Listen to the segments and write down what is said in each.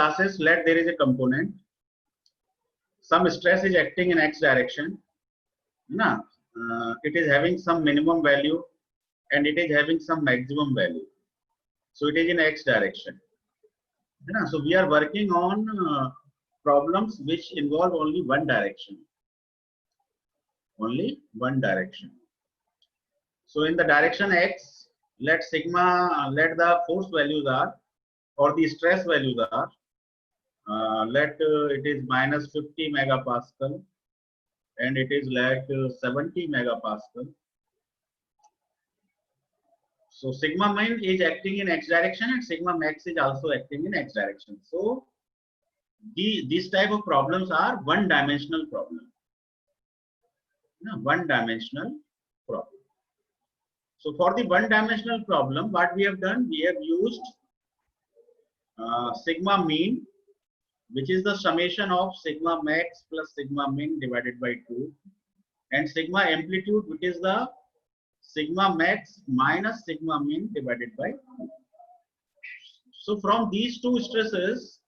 classes, let there is a component. Some stress is acting in x direction. It is having some minimum value and it is having some maximum value. So it is in x direction. So we are working on problems which involve only one direction. Only one direction. So in the direction x, let the force values are, or the stress values are, let it is minus 50 megapascal and it is like 70 megapascal. So sigma min is acting in x direction and sigma max is also acting in x direction. So these type of problems are one dimensional problem. One dimensional problem. So for the one dimensional problem, what we have done, we have used sigma mean, which is the summation of sigma max plus sigma min divided by 2, and sigma amplitude, which is the sigma max minus sigma min divided by 2. So from these two stresses,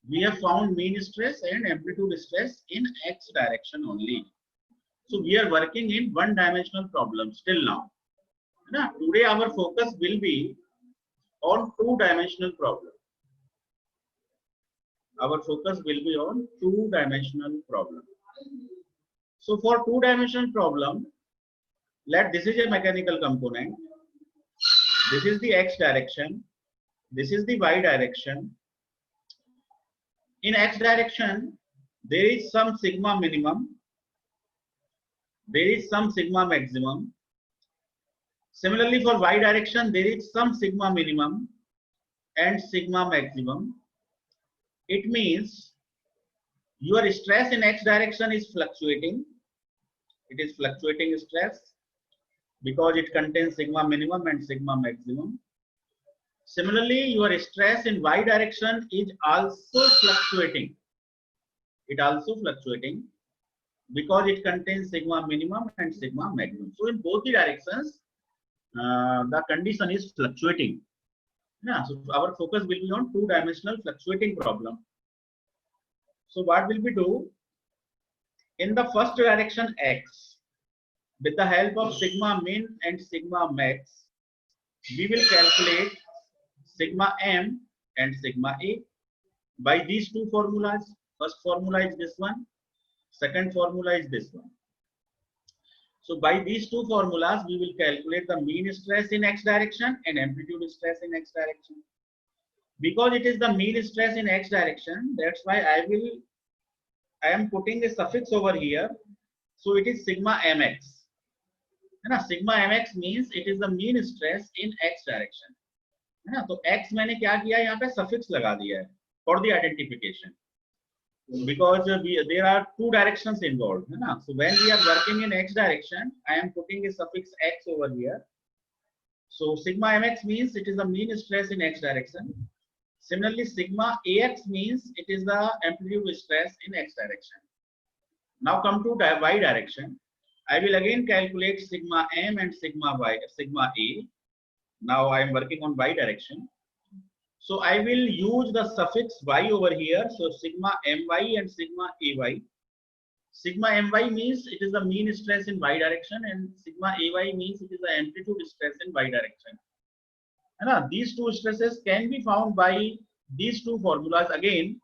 we have found mean stress and amplitude stress in x direction only. So we are working in one dimensional problems till now. Today our focus will be on two dimensional problem. Our focus will be on two dimensional problem. So for two dimensional problem, let this is a mechanical component. This is the x direction. This is the y direction. In x direction, there is some sigma minimum. There is some sigma maximum. Similarly, for y direction, there is some sigma minimum and sigma maximum. It means your stress in x direction is fluctuating. It is fluctuating stress because it contains sigma minimum and sigma maximum. Similarly, your stress in y direction is also fluctuating. It also fluctuating because it contains sigma minimum and sigma maximum. So in both the directions, the condition is fluctuating. So our focus will be on two-dimensional fluctuating problem. So what will we do? In the first direction x, with the help of sigma min and sigma max, we will calculate sigma m and sigma a by these two formulas. First formula is this one, second formula is this one. So by these two formulas, we will calculate the mean stress in x direction and amplitude stress in x direction. Because it is the mean stress in x direction, that's why I am putting a suffix over here. So it is sigma mx. Sigma mx means it is the mean stress in x direction. So x मैंने क्या किया यहाँ पे suffix लगा दिया है for the identification. Because there are two directions involved. So when we are working in x direction, I am putting a suffix x over here. So sigma mx means it is the mean stress in x direction. Similarly, sigma ax means it is the amplitude stress in x direction. Now come to y direction. I will again calculate sigma m and sigma a. Now I am working on y direction. So I will use the suffix y over here. So sigma my and sigma ay. Sigma my means it is the mean stress in y direction, and sigma ay means it is the amplitude stress in y direction. These two stresses can be found by these two formulas again.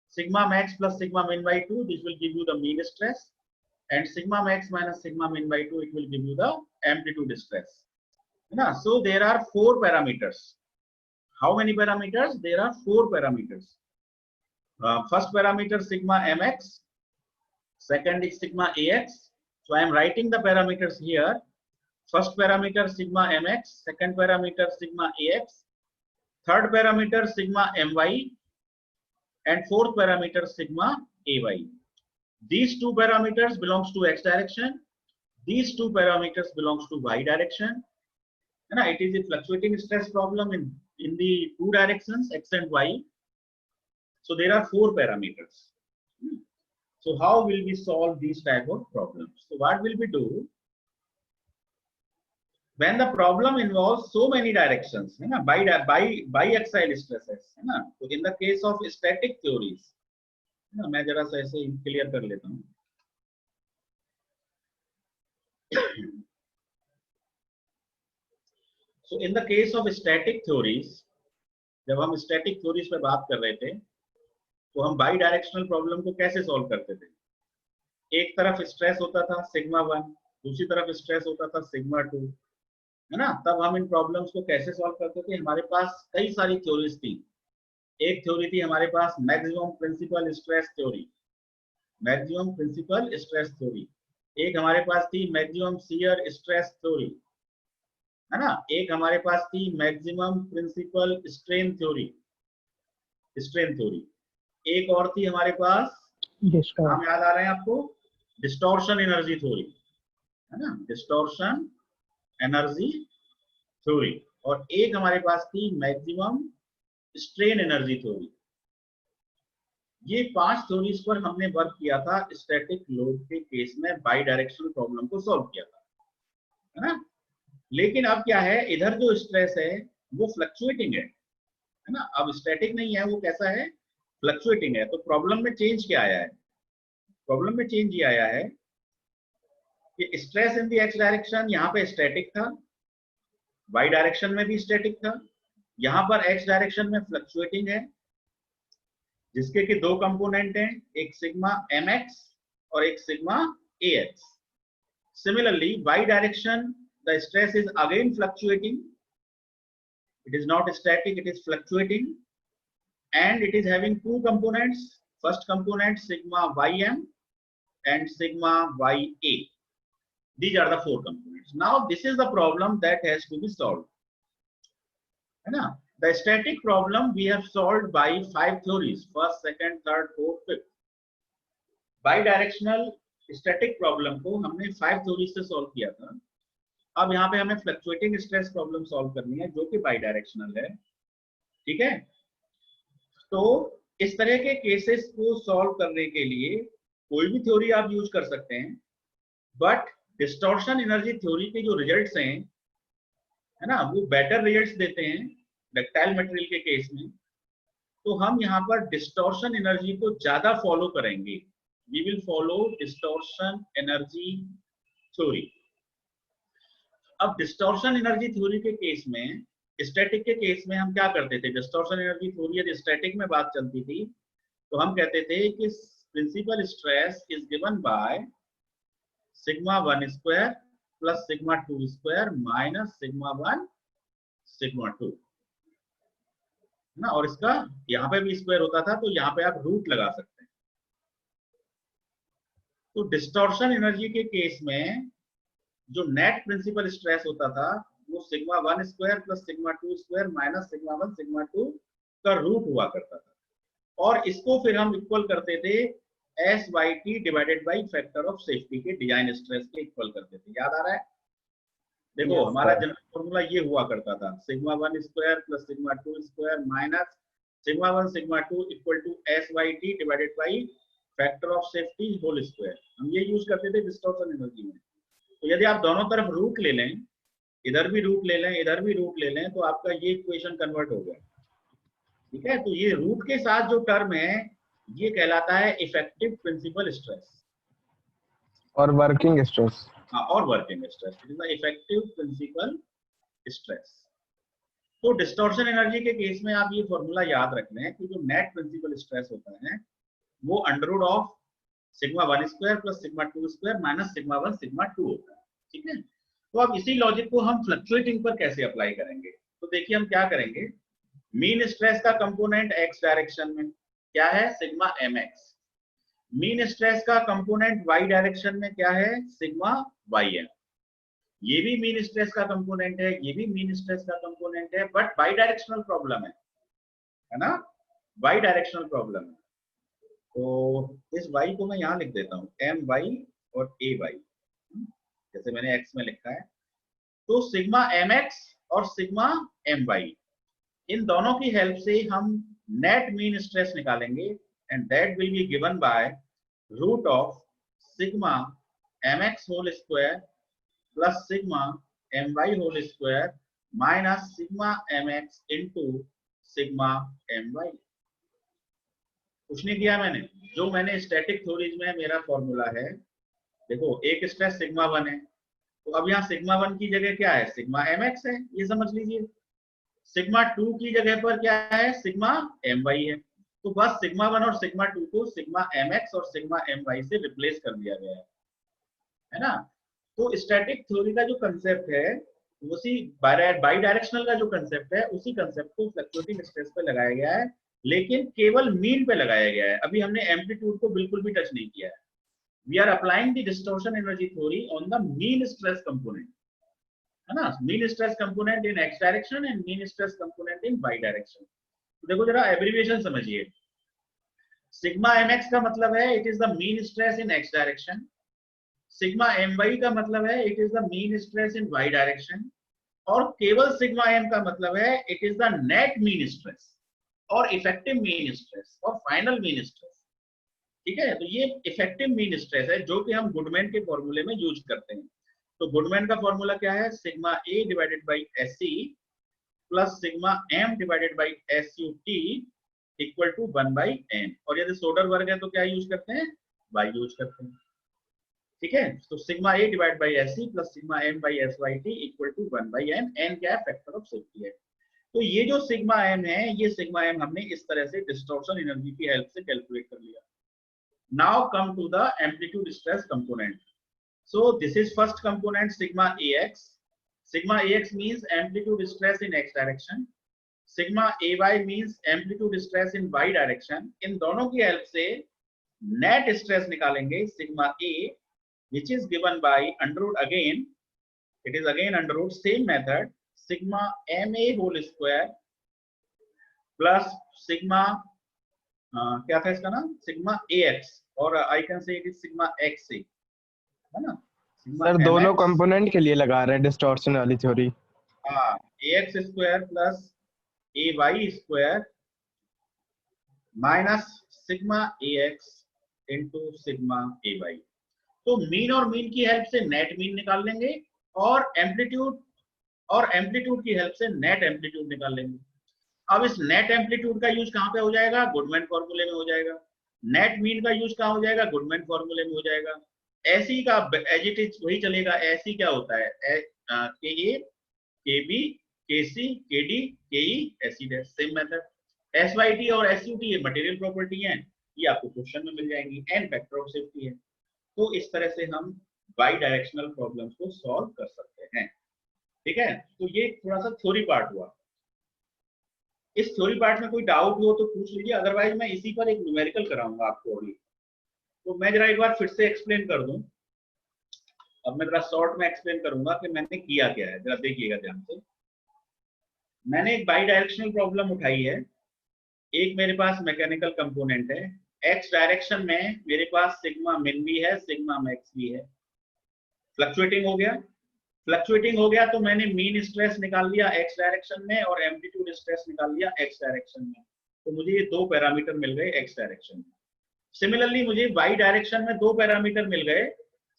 Sigma max plus sigma min by 2, this will give you the mean stress, and sigma max minus sigma min by 2, it will give you the amplitude stress. So there are four parameters. How many parameters? There are four parameters. First parameter sigma mx, second is sigma ax. So I am writing the parameters here. First parameter sigma mx, second parameter sigma ax, third parameter sigma my, and fourth parameter sigma ay. These two parameters belongs to x direction. These two parameters belongs to y direction. It is a fluctuating stress problem in the two directions, x and y. So there are four parameters. So how will we solve these type of problems? So what will we do? when the problem involves so many directions, है ना, biaxial stresses, है ना, तो in the case of static theories, है ना, मैं जरा सा ऐसे क्लियर कर लेता हूँ. So in the case of static theories, जब हम static theories पे बात कर रहे थे, तो हम बाई डायरेक्शनल प्रॉब्लम को कैसे सॉल्व करते थे. एक तरफ स्ट्रेस होता था सिग्मा 1, दूसरी तरफ स्ट्रेस होता था सिग्मा 2, है ना. तब हम इन प्रॉब्लम्स को कैसे सॉल्व करते थे. हमारे पास कई सारी थ्योरीज थी. एक थ्योरी थी हमारे पास maximum principal stress theory, maximum principal stress theory. एक हमारे पास थी मैक्सिमम शियर स्ट्रेस थ्योरी, है ना. एक हमारे पास थी maximum principal strain theory, strain theory. एक और थी हमारे पास, नाम याद आ रहे हैं आपको, डिस्टॉर्शन एनर्जी थ्योरी, है ना, डिस्टॉर्शन एनर्जी थ्योरी. और एक हमारे पास थी मैक्सिमम स्ट्रेन एनर्जी थ्योरी. ये 5 थ्योरीज पर हमने वर्क किया था. स्टैटिक लोड के केस में बाई डायरेक्शनल प्रॉब्लम को सॉल्व किया था, है ना. लेकिन अब क्या है, इधर जो स्ट्रेस है वो फ्लक्चुएटिंग है ना. अब स्टैटिक नहीं है, वो कैसा है, फ्लक्चुएटिंग है. तो प्रॉब्लम में चेंज क्या आया है. प्रॉब्लम में चेंज ये आया है कि stress in the X direction यहाँ पे स्टैटिक था, वाई डायरेक्शन में भी स्टैटिक था, यहाँ पर एक्स डायरेक्शन में फ्लक्चुएटिंग है, जिसके कि 2 कंपोनेंट हैं, एक सिग्मा mx और एक sigma ax. Similarly, y direction the stress is again fluctuating. It is not static, it is fluctuating, and it is having 2 components. First component sigma ym and sigma ya. These are the 4 components. Now this is the problem that has to be solved, है ना. The static problem we have solved by 5 theories, first, second, third, fourth, fifth. Bidirectional static problem को हमने 5 theories से solve किया था. अब यहाँ पे हमें fluctuating stress problem solve करनी है जो कि bidirectional है, ठीक है. तो इस तरह के केसेस को solve करने के लिए कोई भी थ्योरी आप यूज कर सकते हैं, बट डिस्टॉर्शन एनर्जी थ्योरी के जो रिजल्ट्स हैं, है ना, वो बेटर रिजल्ट्स देते हैं डक्टाइल मटेरियल के केस में. तो हम यहाँ पर डिस्टॉर्शन एनर्जी को ज्यादा फॉलो करेंगे. We will follow distortion energy theory. अब डिस्टॉर्शन एनर्जी थ्योरी के केस में, स्टैटिक के केस में हम क्या करते थे. डिस्टॉर्शन एनर्जी थ्योरी यदि स्टैटिक में बात चलती थी तो हम कहते थे कि principal stress is given by sigma 1 square plus sigma 2 square minus sigma 1 sigma 2, ना. और इसका यहाँ पे भी स्क्वायर होता था, तो यहाँ पे आप रूट लगा सकते हैं. तो डिस्टॉर्शन एनर्जी के केस में जो नेट प्रिंसिपल स्ट्रेस होता था वो sigma 1 square plus sigma 2 square minus sigma 1 sigma 2 का रूट हुआ करता था. और इसको फिर हम इक्वल करते थे S by T divided by factor of safety के डिजाइन स्ट्रेस के इक्वल करते थे. याद आ रहा है. देखो yes, हमारा जनरल फॉर्मूला ये हुआ करता था sigma 1 square plus sigma 2 square minus sigma 1 sigma 2 equal to S by T divided by factor of safety whole square. हम ये यूज करते थे डिस्टॉर्शन एनर्जी में. तो यदि आप दोनों तरफ रूट ले लें, इधर भी रूट ले लें, इधर भी रूट ले लें, तो आपका ये इक्वेशन कन्वर्ट हो गया, ठीक है. तो ये रूट के साथ जो टर्म है ये कहलाता है इफेक्टिव प्रिंसिपल स्ट्रेस और वर्किंग स्ट्रेस. और working stress. It is the effective principal stress. तो डिस्टॉर्शन एनर्जी के केस में आप ये फॉर्मूला याद रख लें कि जो नेट प्रिंसिपल स्ट्रेस होता है वो under root of sigma 1 square plus sigma 2 square minus sigma 1 sigma 2 होता है, ठीक है. तो अब इसी लॉजिक को हम फ्लक्चुएटिंग पर कैसे अप्लाई करेंगे. तो देखिए हम क्या करेंगे. मीन स्ट्रेस का कंपोनेंट एक्स डायरेक्शन में क्या है, सिग्मा mx. मीन स्ट्रेस का कंपोनेंट y डायरेक्शन में क्या है, सिग्मा ym. ये भी मीन स्ट्रेस का कंपोनेंट है, ये भी मीन स्ट्रेस का कंपोनेंट है, बट बाई डायरेक्शनल प्रॉब्लम है ना, बाई डायरेक्शनल प्रॉब्लम है. तो इस y को मैं यहाँ लिख देता हूँ my और ay, जैसे मैंने x में लिखा है. तो सिग्मा mx और सिग्मा my, इन दोनों की हेल्प से हम नेट मीन स्ट्रेस निकालेंगे, and that will be given by root of sigma mx whole square plus sigma M Y whole square minus sigma M X into sigma M Y. कुछ नहीं किया मैंने, जो मैंने स्टैटिक थ्योरीज में मेरा formula है, देखो एक स्ट्रेस सिग्मा 1 है, तो अब यहाँ सिग्मा 1 की जगह क्या है, सिग्मा एम एक्स है, ये समझ लीजिए। सिग्मा 2 की जगह पर क्या है, सिग्मा एम वाई है। तो बस सिग्मा 1 और सिग्मा 2 को सिग्मा एम एक्स और सिग्मा एम वाई से रिप्लेस कर दिया गया है ना। तो स्टैटिक थ्योरी का जो कंसेप्ट है, उसी बाई डायरेक्शनल का जो कंसेप्ट है, उसी कंसेप्ट को फ्लक्चुएटिंग स्ट्रेस पे लगाया गया है, लेकिन केवल मीन पे लगाया गया है। अभी हमने एम्पलीट्यूड को बिल्कुल भी टच नहीं किया है। We are applying the distortion energy theory on the mean stress component, है ना। Mean stress component in X direction and mean stress component in Y direction. तो देखो जरा एब्रिविएशन समझिए। सिग्मा एम एक्स का मतलब है it is the mean stress in X direction. Sigma M Y का मतलब है it is the mean stress in Y direction. और केवल सिग्मा एम का मतलब है it is the net mean stress और इफेक्टिव मीन स्ट्रेस और फाइनल मीन स्ट्रेस। ठीक है, तो ये इफेक्टिव मीन स्ट्रेस है जो कि हम गुडमैन के फॉर्मूले में यूज करते हैं। तो गुडमैन का फॉर्मूला क्या है, sigma A divided by S C plus sigma M divided by S U T equal to 1/n। और यदि सोडर वर्ग है तो क्या यूज करते हैं, y यूज करते हैं। ठीक है, तो sigma A divide by S C plus sigma M by S Y T equal to 1/n। n क्या है, फैक्टर ऑफ सेफ्टी है। तो ये जो सिग्मा एम है, ये सिग्मा एम हमने इस तरह से डिस्टॉर्शन एनर्जी की हेल्प से कैलकुलेट कर लिया। Now come to the amplitude stress component. So this is first component sigma AX. Sigma AX means amplitude stress in x direction. Sigma AY means amplitude stress in y direction. इन दोनों की help से net stress निकालेंगे sigma A, which is given by under root again. It is again under root same method. Sigma MA whole square plus sigma क्या था इसका नाम, sigma AX, और I can say it is sigma XC, है ना। Sigma sir दोनों MX, component के लिए लगा रहे हैं डिस्टॉर्शन वाली थ्योरी। हाँ, AX square plus AY square minus sigma AX into sigma AY। तो मीन और मीन की हेल्प से नेट मीन निकाल लेंगे, और एम्पलीट्यूड की हेल्प से नेट एम्पलीट्यूड निकाल लेंगे। अब इस नेट एम्पलीट्यूड का यूज कहां पे हो जाएगा, गुडमैन फॉर्मूले में हो जाएगा। नेट मीन का यूज कहां हो जाएगा, गुडमैन फॉर्मूले में हो जाएगा। ऐसी का एज इट इज वही चलेगा। ऐसी क्या होता है, के ए के बी के सी के डी के ई ऐसी same method. S Y T और एस यू टी ये मटेरियल प्रॉपर्टी है, ये आपको क्वेश्चन में मिल जाएंगी। एन फैक्टर ऑफ सेफ्टी है। तो इस तरह से हम बाई डायरेक्शनल प्रॉब्लम्स को सॉल्व कर सकते हैं। ठीक है, तो ये थोड़ा सा थ्योरी पार्ट हुआ। इस थ्योरी पार्ट में कोई डाउट हो तो पूछ लीजिए, अदरवाइज मैं इसी पर एक न्यूमेरिकल कराऊंगा आपको अभी। तो मैं जरा एक बार फिर से एक्सप्लेन कर दूं। अब मैं जरा शॉर्ट में एक्सप्लेन करूंगा कि मैंने किया क्या है, जरा देखिएगा ध्यान से। मैंने एक बाई डायरेक्शनल प्रॉब्लम उठाई है। एक मेरे पास मैकेनिकल कंपोनेंट है, एक्स डायरेक्शन में मेरे पास सिग्मा मिन भी है, सिग्मा मैक्स भी है। फ्लक्चुएटिंग हो गया, तो मैंने मीन स्ट्रेस निकाल लिया एक्स डायरेक्शन में और एम्पलीट्यूड स्ट्रेस निकाल लिया एक्स डायरेक्शन में। तो मुझे ये दो पैरामीटर मिल गए एक्स डायरेक्शन में। सिमिलरली मुझे वाई डायरेक्शन में दो पैरामीटर मिल गए,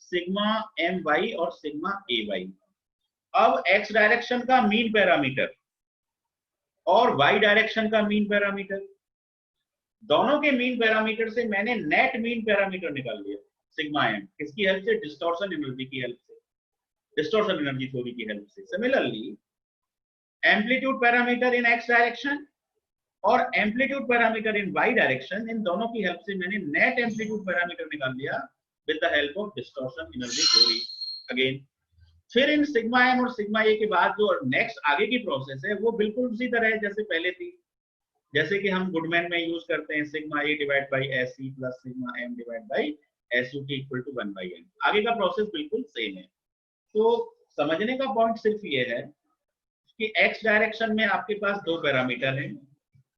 सिग्मा एम वाई और सिग्मा ए वाई। अब एक्स डायरेक्शन का मीन पैरामीटर और वाई डायरेक्शन का मीन पैरामीटर, दोनों के मीन पैरामीटर से मैंने नेट मीन पैरामीटर निकाल लिया सिग्मा एम। किसकी हेल्प से, डिस्टॉर्शन एनर्जी की हेल्प से, डिस्टॉर्शन एनर्जी थ्योरी की हेल्प से। सिमिलरली एम्पलीट्यूड पैरामीटर इन एक्स डायरेक्शन और एम्पलीट्यूड पैरामीटर इन वाई डायरेक्शन, इन दोनों की हेल्प से मैंने नेट एम्पलीट्यूड पैरामीटर निकाल लिया with the help of distortion energy theory again. फिर इन सिग्मा एम और सिग्मा ए के बाद जो नेक्स्ट आगे की प्रोसेस है वो बिल्कुल उसी तरह है जैसे पहले थी, जैसे कि हम गुडमैन में यूज करते हैं sigma A divide by S C plus sigma M divide by S U T equal to 1/n। आगे का प्रोसेस बिल्कुल सेम है। तो समझने का पॉइंट सिर्फ ये है कि एक्स डायरेक्शन में आपके पास दो पैरामीटर हैं,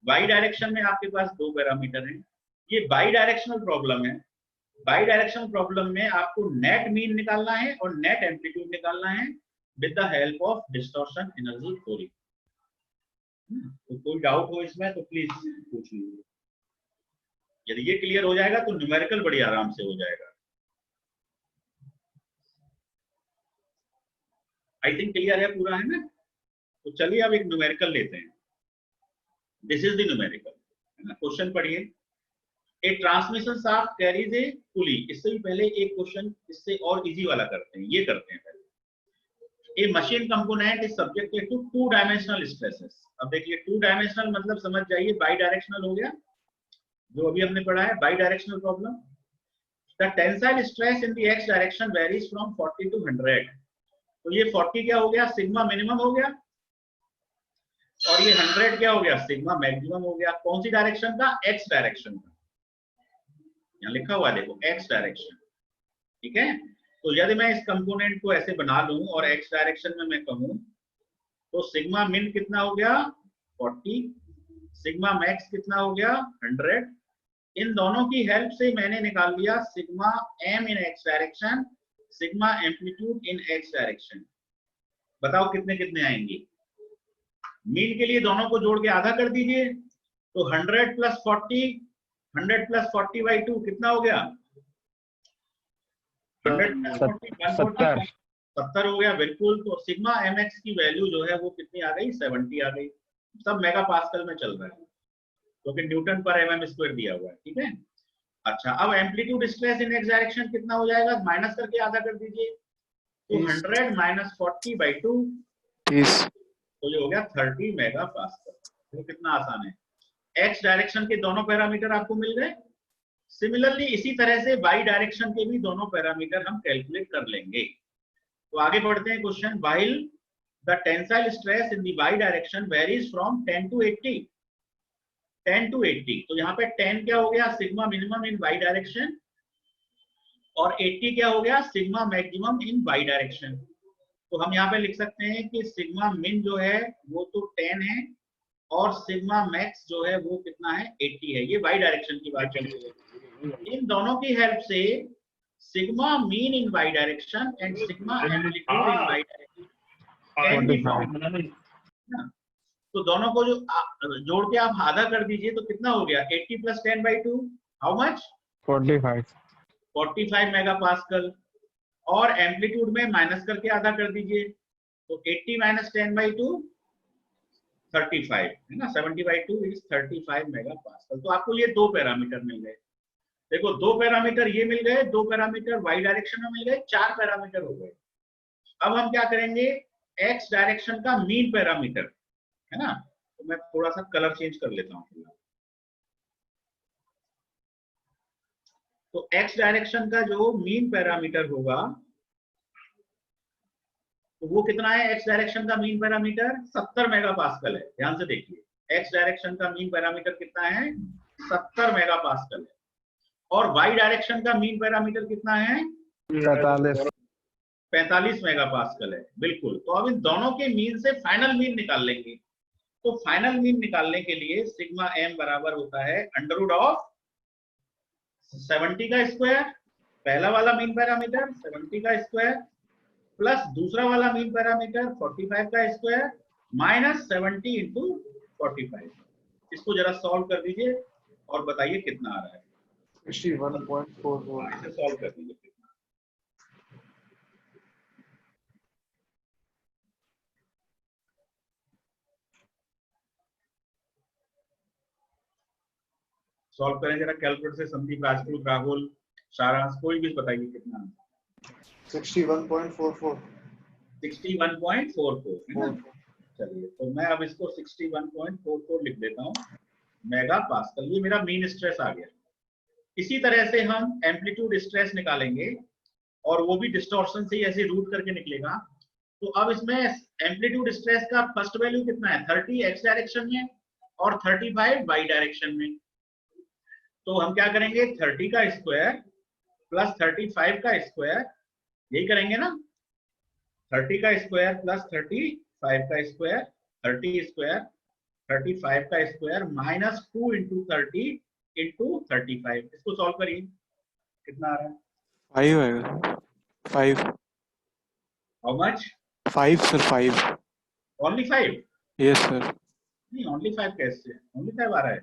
वाई डायरेक्शन में आपके पास दो पैरामीटर हैं। ये बाई डायरेक्शनल प्रॉब्लम है। बाई डायरेक्शनल प्रॉब्लम में आपको नेट मीन निकालना है और नेट एम्पलीट्यूड निकालना है with the help of distortion energy theory. तो कोई डाउट हो इसमें तो प्लीज पूछ लीजिए। यदि ये क्लियर हो जाएगा तो न्यूमेरिकल बड़ी आराम से हो जाएगा। आई थिंक क्लियर है, पूरा है ना? तो चलिए अब एक न्यूमेरिकल लेते हैं। दिस इज द न्यूमेरिकल, है ना? क्वेश्चन पढ़िए। ए ट्रांसमिशन शाफ्ट कैरीज ए पुली। इससे भी पहले एक क्वेश्चन इससे और इजी वाला करते हैं, ये करते हैं पहले। A machine component is subjected to 2 dimensional stresses. अब देखिए 2 डायमेंशनल मतलब समझ जाइए बाई डायरेक्शनल हो गया, जो अभी हमने पढ़ा है bidirectional problem. The tensile stress in the X direction varies from 40 to 100। तो ये 40 क्या हो गया, सिग्मा मिनिमम हो गया, और ये 100 क्या हो गया, सिग्मा मैक्सिमम हो गया। कौन सी डायरेक्शन का, एक्स डायरेक्शन का। यहाँ लिखा हुआ है देखो, एक्स डायरेक्शन, ठीक है। तो यदि मैं इस कंपोनेंट को ऐसे बना लूं और एक्स डायरेक्शन में मैं कहूं, तो सिग्मा मिन कितना हो गया 40, सिग्मा मैक्स कितना हो गया 100। इन दोनों की हेल्प से मैंने निकाल लिया सिग्मा एम इन एक्स डायरेक्शन, सिग्मा एम्पलीट्यूड इन एक्स डायरेक्शन। बताओ कितने कितने आएंगे। मीन के लिए दोनों को जोड़ के आधा कर दीजिए, तो 100 प्लस 40, 100 प्लस 40 बाई 2 कितना हो गया, 100 प्लस 40 70 हो गया, बिल्कुल। तो सिग्मा एम एक्स की वैल्यू जो है वो कितनी आ गई, 70 आ गई। सब मेगा पास्कल में चल रहा है, क्योंकि तो न्यूटन पर एम एम स्क्वायर दिया हुआ है, ठीक है। अच्छा, अब amplitude stress in X direction कितना हो जाएगा, माइनस करके आधा कर दीजिए, तो 100 माइनस 40 बाई 2, तो ये हो गया 30 मेगा पास्कल। तो कितना आसान है। एक्स डायरेक्शन के दोनों पैरामीटर आपको मिल गए। सिमिलरली इसी तरह से वाई डायरेक्शन के भी दोनों पैरामीटर हम कैलकुलेट कर लेंगे। तो आगे बढ़ते हैं question. While the tensile stress in the Y direction varies from 10 to 80, 10 to 80। तो यहाँ पे 10 क्या हो गया, sigma minimum in Y direction, और 80 क्या हो गया, sigma maximum in Y direction. तो हम यहाँ पे लिख सकते हैं कि सिग्मा मिन जो है वो तो 10 है, और सिग्मा मैक्स जो है वो कितना है, 80 है। ये वाई डायरेक्शन की बात चल रही है। इन दोनों की हेल्प से sigma mean in Y direction and sigma amplitude in Y direction, तो दोनों को जो जोड़ के आप आधा कर दीजिए, तो कितना हो गया, 80 plus 10 by 2, how much, 45 mega pascal. और एम्पलीट्यूड में माइनस करके आधा कर दीजिए, तो 80 माइनस 10 बाई 2 35 है ना, 70 बाई 2 इज 35 मेगा पास्कल। तो आपको ये दो पैरामीटर मिल गए। देखो दो पैरामीटर ये मिल गए, दो पैरामीटर वाई डायरेक्शन में मिल गए, 4 पैरामीटर हो गए। अब हम क्या करेंगे, एक्स डायरेक्शन का मीन पैरामीटर है ना, तो मैं थोड़ा सा कलर चेंज कर लेता हूँ। तो एक्स डायरेक्शन का जो मीन पैरामीटर होगा, तो वो कितना है, एक्स डायरेक्शन का मीन पैरामीटर 70 मेगा पास्कल है। ध्यान से देखिए, एक्स डायरेक्शन का मीन पैरामीटर कितना है, 70 मेगा पास्कल है। और वाई डायरेक्शन का मीन पैरामीटर कितना है, 45 मेगा पास्कल है, बिल्कुल। तो अब इन दोनों के मीन से फाइनल मीन निकाल लेंगे। तो फाइनल मीन निकालने के लिए सिग्मा एम बराबर होता है अंडररूट ऑफ 70 का स्क्वायर, पहला वाला मीन पैरामीटर 70 का स्क्वायर, प्लस दूसरा वाला मीन पैरामीटर 45 का स्क्वायर, माइनस 70 इंटू 45। इसको जरा सॉल्व कर दीजिए और बताइए कितना आ रहा है। 61.44। इसे सॉल्व कर दीजिए, सॉल्व करें जरा कैलकुलेटर से। संदीप, राजपूत, राहुल, सारांश, कोई भी बताइए कितना। 61.44। 61.44 है ना। चलिए, तो मैं अब इसको 61.44 लिख देता हूँ मेगा पास्कल। ये मेरा मीन स्ट्रेस आ गया। इसी तरह से हम एम्पलीट्यूड स्ट्रेस निकालेंगे, और वो भी डिस्टॉर्शन से ही ऐसे रूट करके निकलेगा। तो अब इसमें एम्पलीट्यूड स्ट्रेस का फर्स्ट वैल्यू कितना है, 30 एक्स डायरेक्शन में और 35 वाई डायरेक्शन में। तो हम क्या करेंगे, 30 का स्क्वायर प्लस 35 का स्क्वायर, यही करेंगे ना, 30 का स्क्वायर प्लस 35 का स्क्वायर, 30 स्क्वायर 35 का स्क्वायर माइनस 2 इंटू 30 इंटू 35। इसको सॉल्व करिए, कितना आ रहा है, 5 आएगा। 5। How much, 5 sir, 5। Only 5? Yes sir. नहीं, ओनली 5 कैसे, ओनली 5 आ रहा है,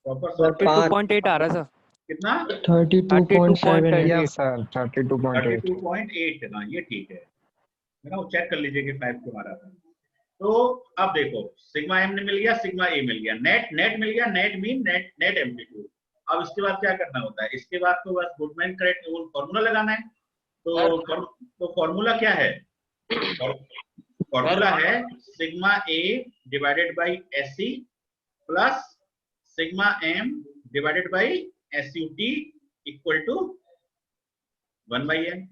प्रॉपर 32.8 आ रहा है सर। कितना, 32.7 32.8। Yes sir, 32.8। 32.8 ना, ये ठीक है। है ना, वो चेक कर लीजिए कि 5 क्यों आ रहा था। तो अब देखो सिग्मा एम मिल गया, सिग्मा ए मिल गया, नेट नेट मिल गया, net mean net net amplitude. अब इसके बाद क्या करना होता है, इसके बाद तो बस गुडमैन करेक्ट फॉर्मूला लगाना है। तो फॉर्मूला क्या है, फॉर्मूला है sigma A divided by S C plus sigma M divided by S U T equal to 1/n।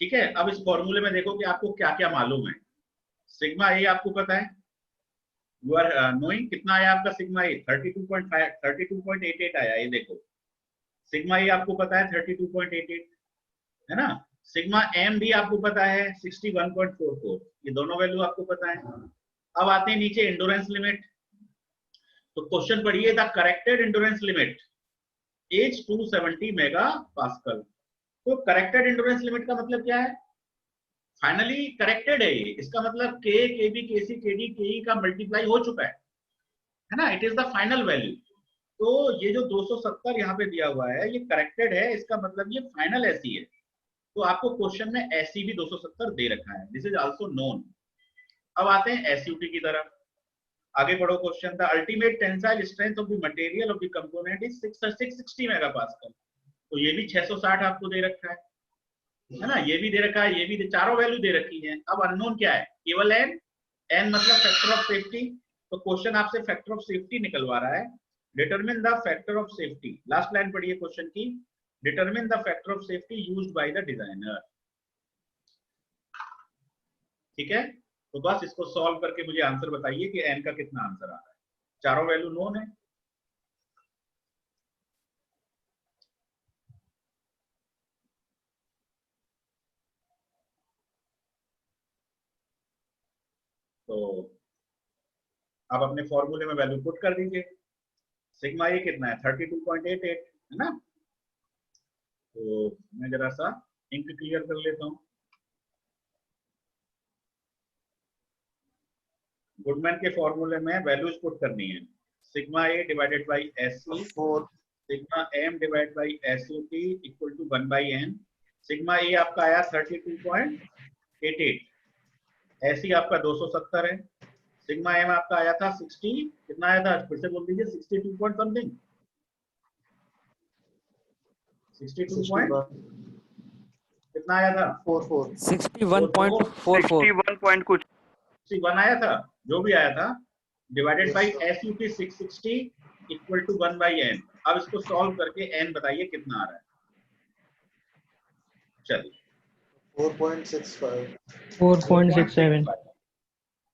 ठीक है, अब इस फॉर्मूले में देखो कि आपको क्या क्या मालूम है। सिग्मा ए आपको पता है, यू आर नोइंग, कितना आया आपका सिग्मा ए 32.88 आया, ये देखो सिग्मा ए आपको पता है 32.88, है ना। सिग्मा एम भी आपको पता है 61.44, ये दोनों वैल्यू आपको पता है। अब आते हैं नीचे एंड्योरेंस लिमिट। तो क्वेश्चन पढ़िए, the corrected endurance limit is 270 mega pascal. तो करेक्टेड एंड्योरेंस लिमिट का मतलब क्या है, फाइनली करेक्टेड है ये, इसका मतलब के केबी केसी केडी केई का मल्टीप्लाई हो चुका है ना, it is the final value. तो ये जो 270 यहाँ पे दिया हुआ है ये करेक्टेड है, इसका मतलब ये फाइनल एसी है। तो आपको क्वेश्चन में एसी भी 270 दे रखा है, दिस इज आल्सो नोन। अब आते हैं एसयूटी की तरफ, आगे बढ़ो question. The ultimate tensile strength of the material of the component is 660 megapascal. तो ये भी 660 आपको दे रखा है ना, ये भी दे रखा है, ये भी चारों वैल्यू दे रखी है। अब अननोन क्या है, केवल एन, एन मतलब फैक्टर ऑफ सेफ्टी। तो क्वेश्चन आपसे फैक्टर ऑफ सेफ्टी निकलवा रहा है, determine the factor of safety. Last line पढ़िए क्वेश्चन की, determine the factor of safety used by the designer. ठीक है, तो बस इसको सॉल्व करके मुझे आंसर बताइए कि एन का कितना आंसर आ रहा है। चारों वैल्यू नोन है। तो आप अपने फॉर्मूले में वैल्यू पुट कर दीजिए। सिग्मा ए कितना है 32.88, है ना। तो मैं जरा सा इंक क्लियर कर लेता हूं। गुडमैन के फॉर्मूले में वैल्यूज पुट करनी है, sigma A divided by S C, 4 sigma M divide by S U T equal to 1/n। Sigma A आपका आया 32.88, एस सी आपका 270 है, सिग्मा एम आपका आया था 60, कितना आया था फिर से बोल दीजिए, 62 पॉइंट समथिंग, 62 पॉइंट कितना आया था, 61.44 61 पॉइंट कुछ 61 आया था, जो भी आया था, divided by S U T 660 equal to 1/n। अब इसको सॉल्व करके n बताइए कितना आ रहा है। चलिए 4.65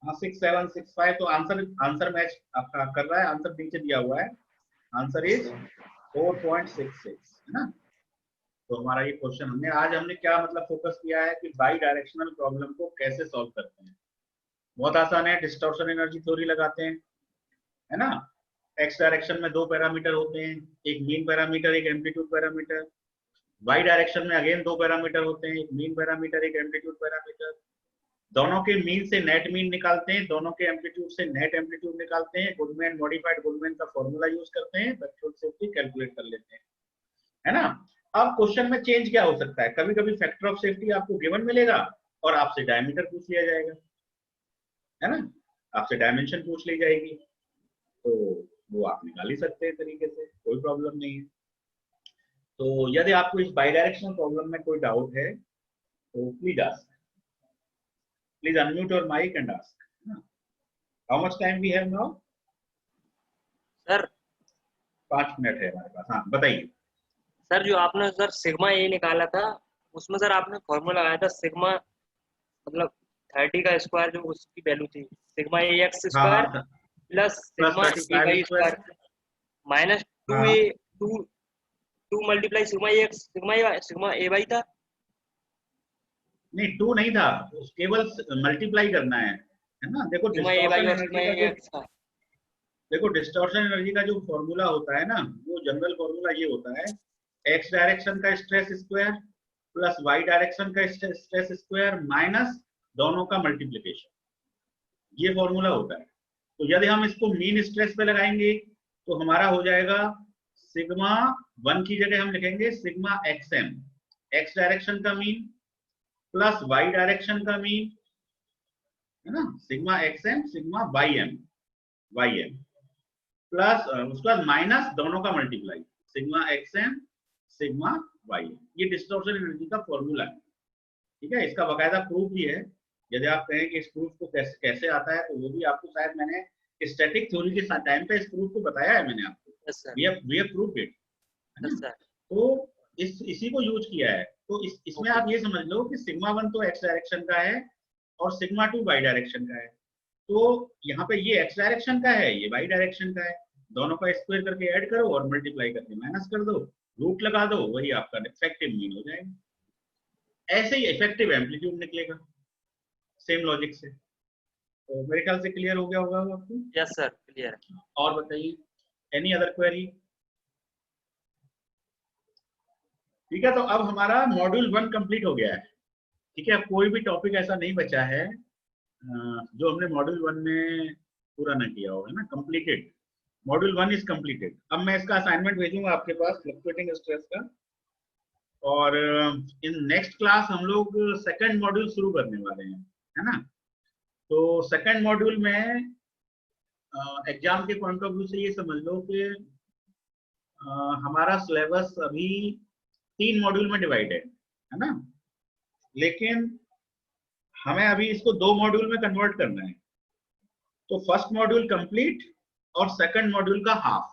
हाँ 6765। तो आंसर मैच आपका कर रहा है, आंसर नीचे दिया हुआ है, आंसर इज 4.66, है ना। तो हमारा ये क्वेश्चन हमने क्या मतलब फोकस किया है कि बाई डायरेक्शनल प्रॉब्लम को कैसे सॉल्व करते हैं। बहुत आसान है, डिस्टॉर्शन एनर्जी थ्योरी लगाते हैं, है ना। एक्स डायरेक्शन में दो पैरामीटर होते हैं, एक मीन पैरामीटर एक एम्पलीट्यूड पैरामीटर। वाई डायरेक्शन में अगेन दो पैरामीटर होते हैं, एक मीन पैरामीटर एक एम्पलीट्यूड पैरामीटर। दोनों के मीन से नेट मीन निकालते हैं, दोनों के एम्पलीट्यूड से नेट एम्पलीट्यूड निकालते हैं, गुडमैन मॉडिफाइड गुडमैन का फॉर्मूला यूज करते हैं, फैक्टर सेफ्टी कैलकुलेट कर लेते हैं, है ना। अब क्वेश्चन में चेंज क्या हो सकता है, कभी कभी फैक्टर ऑफ सेफ्टी आपको गिवन मिलेगा और आपसे डायमीटर पूछ लिया जाएगा, है ना, आपसे डायमेंशन पूछ ली जाएगी, तो वो आप निकाल ही सकते हैं तरीके से, कोई प्रॉब्लम नहीं है। तो यदि आपको इस बाइडायरेक्शनल प्रॉब्लम में कोई डाउट है तो please ask, please unmute your mic and ask. How much time we have now? Sir 5 minute है हमारे पास। हाँ बताइए। सर जो आपने सर सिग्मा ए निकाला था उसमें सर आपने फॉर्मूला लगाया था सिग्मा मतलब 30 का स्क्वायर, जो उसकी वैल्यू थी सिग्मा ए एक्स स्क्वायर हाँ plus sigma A Y square minus 2 multiply sigma A X sigma A Y था। नहीं 2 नहीं था, केवल मल्टीप्लाई करना है ना। देखो सिग्मा ए वाई डिस्टॉर्शन और सिग्मा ए एनर्जी का एक्स था। देखो डिस्टॉर्शन एनर्जी का जो फॉर्मूला होता है ना, वो जनरल फॉर्मूला ये होता है, एक्स डायरेक्शन का stress square plus Y direction का स्ट्रेस स्क्वायर माइनस दोनों का मल्टीप्लिकेशन, ये फॉर्मूला होता है। तो यदि हम इसको मीन स्ट्रेस पे लगाएंगे तो हमारा हो जाएगा सिग्मा 1 की जगह हम लिखेंगे सिग्मा एक्सएम, एक्स डायरेक्शन का मीन प्लस वाई डायरेक्शन का मीन, है ना, sigma X M sigma Y M plus उसके बाद माइनस दोनों का multiply, sigma X M sigma Y M. ये डिस्टॉर्शन एनर्जी का फॉर्मूला है, ठीक है। इसका बकायदा प्रूफ भी है। यदि आप कहें कि इस प्रूफ को कैसे कैसे आता है, तो वो भी आपको शायद मैंने स्टैटिक थ्योरी के टाइम पे इस प्रूफ को बताया है मैंने आपको। Yes sir, we have proved it, है यस ना। सर, तो इसी को यूज किया है। तो इसमें आप ये समझ लो कि सिग्मा 1 तो एक्स डायरेक्शन का है और सिग्मा 2 वाई डायरेक्शन का है। तो यहाँ पे ये एक्स डायरेक्शन का है, ये वाई डायरेक्शन का है। दोनों का स्क्वायर करके ऐड करो और मल्टीप्लाई करके माइनस कर दो, रूट लगा दो, वही आपका इफेक्टिव मीन हो जाएगा। ऐसे ही इफेक्टिव एम्पलीट्यूड निकलेगा, सेम लॉजिक से। तो मेरे ख्याल से क्लियर हो गया होगा आपको। यस सर, क्लियर है। और बताइए, एनी अदर क्वेरी? ठीक है, तो अब हमारा मॉड्यूल 1 कंप्लीट हो गया है, ठीक है। अब कोई भी टॉपिक ऐसा नहीं बचा है जो हमने मॉड्यूल 1 में पूरा ना किया हो, है ना। Completed, module 1 is completed. अब मैं इसका असाइनमेंट भेजूंगा आपके पास फ्लक्चुएटिंग स्ट्रेस का, और इन नेक्स्ट क्लास हम लोग सेकंड मॉड्यूल शुरू करने वाले हैं, है ना। तो सेकंड मॉड्यूल में एग्जाम के पॉइंट ऑफ व्यू से ये समझ लो कि हमारा सिलेबस अभी 3 मॉड्यूल में डिवाइडेड है ना, लेकिन हमें अभी इसको 2 मॉड्यूल में कन्वर्ट करना है। तो फर्स्ट मॉड्यूल कंप्लीट और सेकंड मॉड्यूल का हाफ,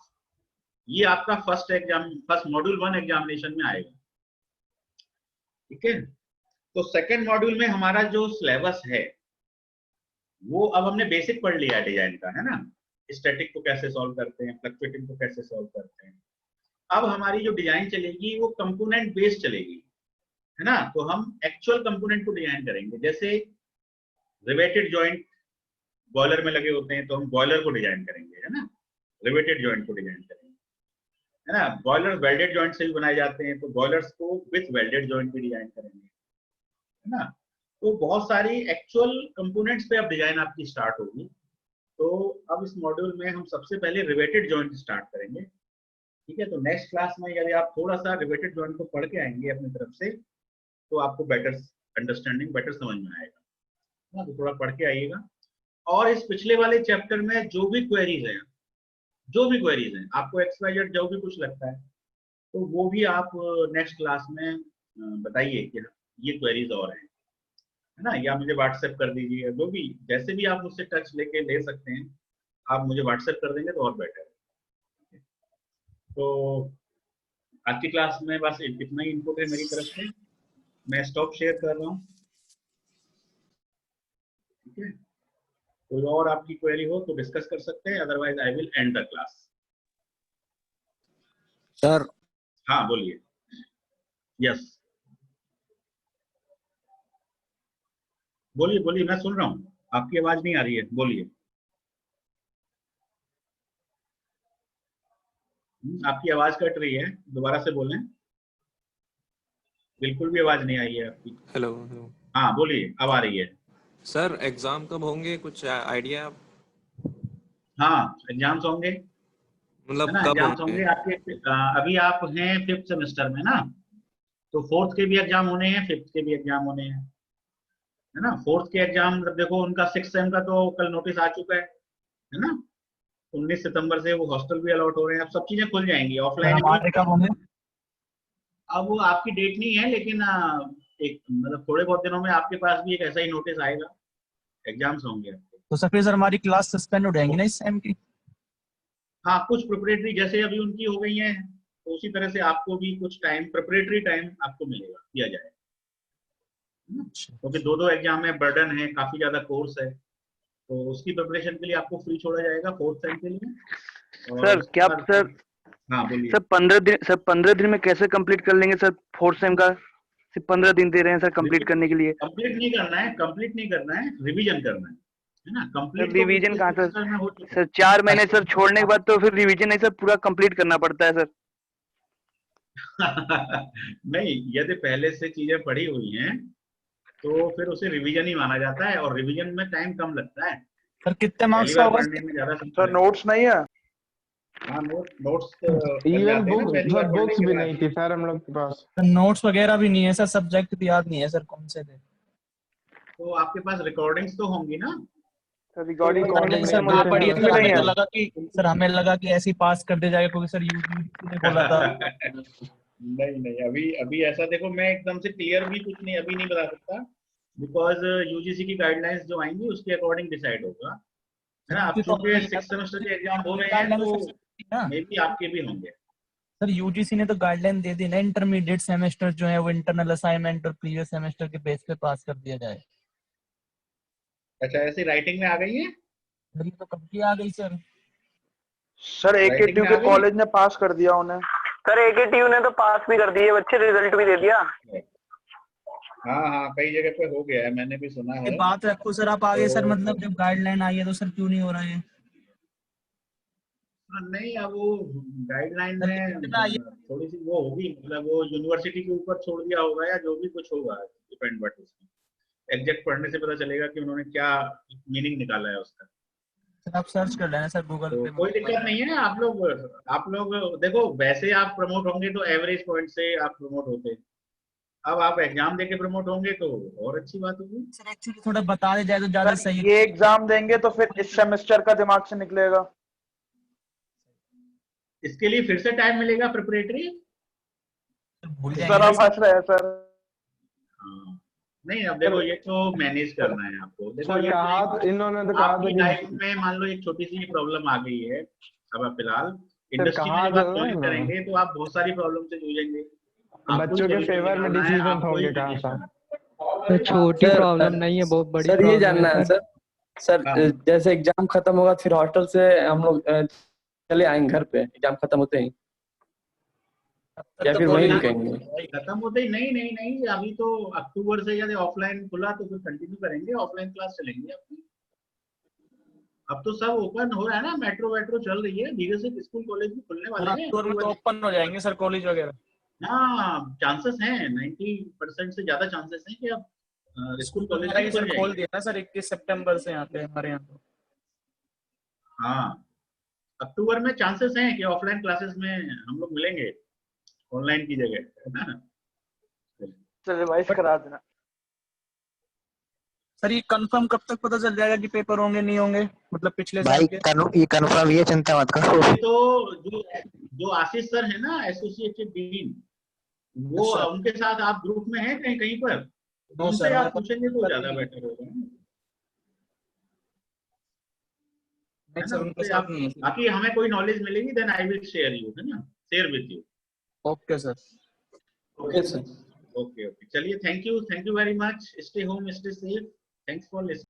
ये आपका फर्स्ट मॉड्यूल 1 एग्जामिनेशन में आएगा, ठीक है। तो सेकंड मॉड्यूल में हमारा जो सिलेबस है वो अब हमने बेसिक पढ़ लिया है डिजाइन का, है ना। स्टैटिक को कैसे सॉल्व करते हैं, फ्लक्चुएटिंग को कैसे सॉल्व करते हैं। अब हमारी जो डिजाइन चलेगी वो कंपोनेंट बेस्ड चलेगी, है ना। तो हम एक्चुअल कंपोनेंट को डिजाइन करेंगे। जैसे रिवेटेड जॉइंट बॉयलर में लगे होते हैं, तो हम बॉयलर को डिजाइन करेंगे, है ना, रिवेटेड जॉइंट को डिजाइन करेंगे, है ना। बॉयलर वेल्डेड जॉइंट से भी बनाए जाते हैं, तो बॉयलर्स को विथ वेल्डेड जॉइंट भी डिजाइन करेंगे, है ना। तो बहुत सारी एक्चुअल कंपोनेंट्स पे अब डिजाइन आपकी स्टार्ट होगी। तो अब इस मॉड्यूल में हम सबसे पहले रिवेटेड जॉइंट स्टार्ट करेंगे, ठीक है। तो नेक्स्ट क्लास में यदि आप थोड़ा सा रिवेटेड जॉइंट को पढ़ के आएंगे अपनी तरफ से, तो आपको बेटर अंडरस्टैंडिंग, बेटर समझ में आएगा ना। तो थोड़ा पढ़ के आइएगा। और इस पिछले वाले चैप्टर में जो भी क्वेरीज हैं, आपको XYZ जो भी कुछ लगता है, तो वो भी आप नेक्स्ट क्लास में बताइए कि ये क्वेरीज और हैं, है ना। या मुझे व्हाट्सएप कर दीजिए, जो भी जैसे भी आप मुझसे टच लेके ले सकते हैं, आप मुझे व्हाट्सएप कर देंगे तो और बेटर है। तो आज की क्लास में बस इतना ही इनपुट है मेरी तरफ से। मैं स्टॉप शेयर कर रहा हूँ, ठीक है। कोई और आपकी क्वेरी हो तो डिस्कस कर सकते हैं, otherwise I will and the class. Sir हाँ बोलिए। यस बोलिए बोलिए, मैं सुन रहा हूँ, आपकी आवाज नहीं आ रही है, बोलिए। आपकी आवाज कट रही है, दोबारा से बोलें। बिल्कुल भी आवाज नहीं आई है आपकी। हेलो। हाँ बोलिए, अब आ रही है। सर एग्जाम कब होंगे, कुछ आइडिया? हाँ एग्जाम्स होंगे, है मतलब ना। कब एग्जाम्स होंगे? होंगे आपके। अभी आप हैं 5th सेमेस्टर में ना, तो 4th के भी एग्जाम होने हैं, 5th के भी एग्जाम होने हैं, है ना। 4th के एग्जाम देखो, उनका 6th सेम का तो कल नोटिस आ चुका है ना। 19 सितंबर से वो हॉस्टल भी अलॉट हो रहे हैं, अब सब चीजें खुल जाएंगी ऑफलाइन। हमारे कब होंगे? अब वो आपकी डेट नहीं है, लेकिन एक मतलब थोड़े बहुत दिनों में आपके पास भी एक ऐसा ही नोटिस आएगा, एग्जाम्स होंगे आपके। तो सर हमारी क्लास सस्पेंड हो जाएंगी ना इस सेम की? हाँ कुछ प्रिपरेटरी जैसे अभी उनकी हो गई है, तो उसी तरह से आपको भी कुछ टाइम, प्रिपरेटरी टाइम आपको मिलेगा, दिया जाएगा, क्योंकि 2-2 एग्जाम में बर्डन है, काफी ज्यादा कोर्स है, तो उसकी प्रिपरेशन के लिए आपको फ्री छोड़ा जाएगा 4th सेम के लिए। सर क्या सर? हाँ बोलिए। सर 15 दिन में कैसे कंप्लीट कर लेंगे सर? 4th सेम का सिर्फ 15 दिन दे रहे हैं सर कंप्लीट करने के लिए। कंप्लीट नहीं करना है, रिवीजन करना है ना। कंप्लीट रिवीजन कहाँ सर? 4 महीने सर छोड़ने के बाद तो फिर रिवीजन नहीं सर, पूरा कंप्लीट करना पड़ता है सर। नहीं, यदि पहले से चीजें पढ़ी हुई हैं तो फिर उसे रिवीजन ही माना जाता है, और रिवीजन में टाइम कम लगता है। सर कितने मार्क्स का होगा? पढ़ने में ज्यादा सर नोट्स नहीं है? हाँ नोट्स इवन बुक्स भी नहीं थी सर हम लोग के पास। नोट्स वगैरह भी नहीं है सर, सब्जेक्ट भी याद नहीं है सर कौन से थे। तो आपके पास रिकॉर्डिंग्स तो होंगी ना? सर रिकॉर्डिंग recording सर में ना मुझे पढ़ी नहीं सर, हमें है। तो लगा कि सर हमें लगा कि ऐसे ही पास कर दे जाएगा क्योंकि सर यूजीसी ने बोला था। नहीं अभी ऐसा देखो, मैं एकदम से क्लियर भी कुछ नहीं अभी नहीं बता सकता, बिकॉज यूजीसी की गाइडलाइंस जो आएंगी उसके अकॉर्डिंग डिसाइड होगा, है ना। अब चूंकि 6 सेमेस्टर के एग्जाम हो रहे हैं तो मे बी आपके भी होंगे। सर यूजीसी ने तो गाइडलाइन दे दी ना, इंटरमीडिएट सेमेस्टर जो है वो इंटरनल असाइनमेंट और प्रीवियस सेमेस्टर के बेस पे पास कर दिया जाए। अच्छा, ऐसी राइटिंग में आ गई है? सर ये तो कब की आ गई सर। सर Writing एकेटीयू में के आ गई? कॉलेज ने पास कर दिया उन्हें। सर एकेटीयू ने तो पास भी कर दिए बच्चे, रिजल्ट भी दे दिया। हाँ कई जगह पे हो गया है, मैंने भी सुना ये है। बात रखो सर आप आगे सर, तो मतलब जब गाइडलाइन आई है तो सर क्यों नहीं हो रहा है? नहीं, अब वो गाइडलाइन में कितना ये थोड़ी सी वो होगी, मतलब वो यूनिवर्सिटी के ऊपर छोड़ दिया होगा या जो भी कुछ होगा, डिपेंड, बट उसमें एग्जैक्ट पढ़ने से पता चलेगा कि उन्होंने क्या मीनिंग निकाला है उसका। सर आप सर्च कर लेना सर गूगल तो पे। कोई दिक्कत नहीं है। आप लोग देखो, वैसे आप प्रमोट होंगे तो एवरेज पॉइंट से आप प्रमोट होते हैं, अब आप एग्जाम देके प्रमोट होंगे तो और अच्छी बात होगी। सर एक्चुअली थोड़ा बता दे जाए तो ज्यादा सर सही है। ये एग्जाम देंगे तो फिर इस सेमेस्टर का दिमाग से निकलेगा। इसके लिए फिर से टाइम मिलेगा प्रिपरेटरी? भूल सर जाएंगे आप ना हंस रहे हैं सर। हाँ, नहीं अब देखो ये तो मैनेज करना है आपको। देखो सर ये कहा इन्होंने तो कहा था आपकी कि लाइफ में मान लो एक छोटी सी प्रॉब्लम आ गई है, अब आप फिलहाल इंडस्ट्री में कहा जब आप तो ज्वाइन ना। करेंगे तो आप बहुत सारी प्रॉब्लम से जूझेंगे। आपको बच्चों के solution फेवर में निकालना है, डिसीजन आपको ही होंगे कहा solution। था। तो छोटी प्रॉब्लम नहीं है, बहुत बड़ी सर ये प्रॉब्लम जानना है है सर। सर हाँ। जैसे एग्जाम खत्म होगा फिर हॉस्टल से हम लोग चले आएंगे घर पे एग्जाम खत्म होते ही, या फिर वहीं रुकेंगे? खत्म होते ही नहीं नहीं नहीं, अभी तो अक्टूबर से यदि ऑफलाइन खुला तो फिर कंटिन्यू करेंगे, ऑफलाइन क्लास चलेंगे अपनी। अब तो सब ओपन हो रहा है ना, मेट्रो वेट्रो चल रही है धीरे से, स्कूल कॉलेज भी खुलने वाले हैं अक्टूबर में तो ओपन हो जाएंगे सर कॉलेज वगैरह। हाँ चांसेस हैं, 90% से ज्यादा चांसेस हैं कि अब स्कूल कॉलेज भी खुल सर खोल जाएंगे। दिया ना सर 21 सितंबर से यहाँ पे हमारे यहाँ तो। हाँ अक्टूबर में चांसेस हैं कि ऑफलाइन क्लासेस में हम लोग मिलेंगे ऑनलाइन की जगह। सर रिवाइज करा देना। सर ये कंफर्म कब तक पता चल जाएगा कि पेपर होंगे नहीं होंगे, मतलब पिछले साल भाई के? ये कन्फर्म, ये चिंता मत करो। अभी तो जो आशीष सर है ना एसोसिएटेड डीन, वो अच्छा। उनके साथ आप ग्रुप में हैं कहीं कहीं पर, नो उनसे सर, आप पूछेंगे तो ज्यादा बेटर होगा, है नहीं ना। सर उनके उससे साथ आप नहीं है। बाकी हमें कोई नॉलेज मिलेगी then I will share you, है ना, share with you. Okay sir. Okay sir. Okay चलिए, thank you very much, stay home stay safe, thanks for listening.